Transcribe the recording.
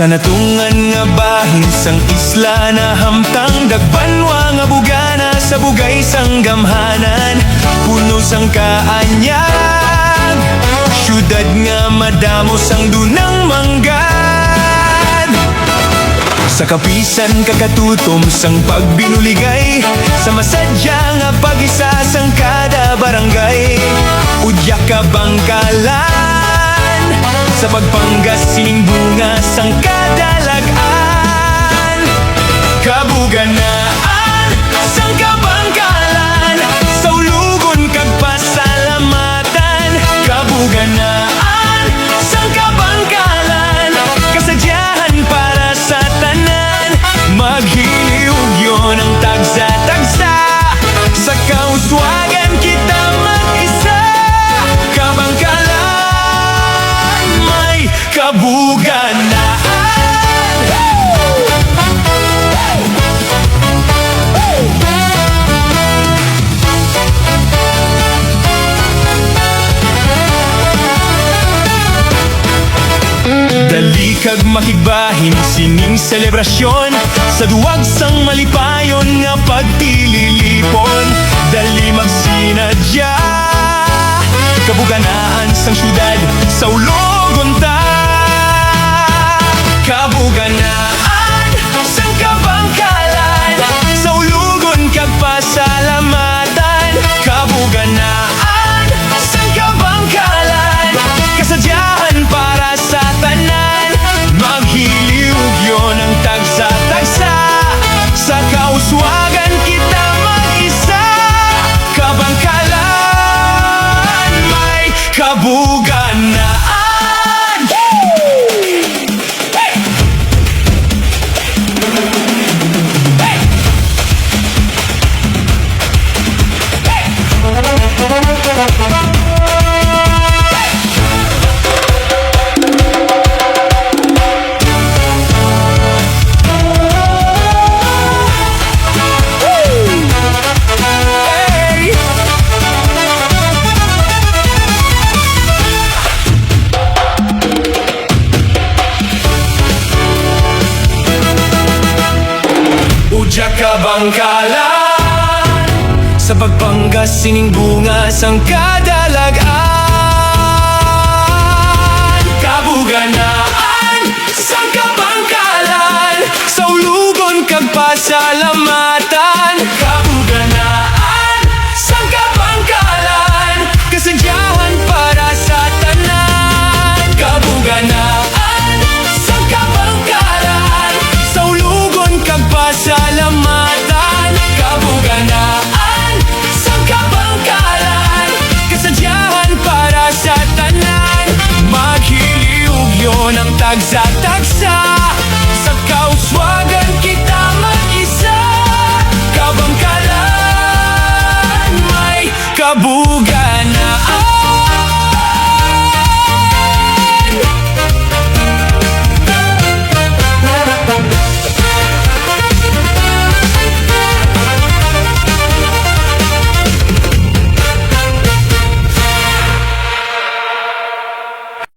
Sa natungan nga bahin sang isla na hamtang dagbanwa nga bugana sa bugay sang gamhanan, puno sang kaanyag, syudad nga madamo sang dunang manggad. Sa kapisan kakatutom sang pagbinuligay, sa masadya nga pag-isa sang kada barangay. Udya ka bangkalan, sa pagpanggas sining bunga sang kadalagan. Kabuganaan sang kabangkalan, sa ulugon kag pasalamatan. Kabuganaan sang kabangkalan, kasadyahan para sa tanan. Maghiliw yun ang tagsa-tagsa, sa kauswagan kita mag-isa. Kabangkalan, may kabuganaan. Dali kag makigbahin sining selebrasyon, sa duwag sang malipayon nga pagtililipon. Dali magsinadya, kabuganaan sang syudad sa ulogon ta. Kabuganaan sang kabangkalan, sa ulugon kag pasalamatan. Kabuganaan sang kabangkalan, kasadyahan para sa tanan. Maghiliw yun ang tagsa-tagsa, sa kauswagan kita mag-isa. Kabangkalan, may kabuganaan. Udya ka bangkalan, sa pagpanggas sining bunga sang kadalagan. Kabuganaan sang kabangkalan, sa ulugon kag pasalamatan. Kabuganaan sang kabangkalan, kasadyahan para sa tanan. Kabuganaan sang kabangkalan, sa ulugon kag pasalamatan. Kabuganaan sang kabangkalan, kasadyahan para sa tanan. Maghiliw yun ang tagsa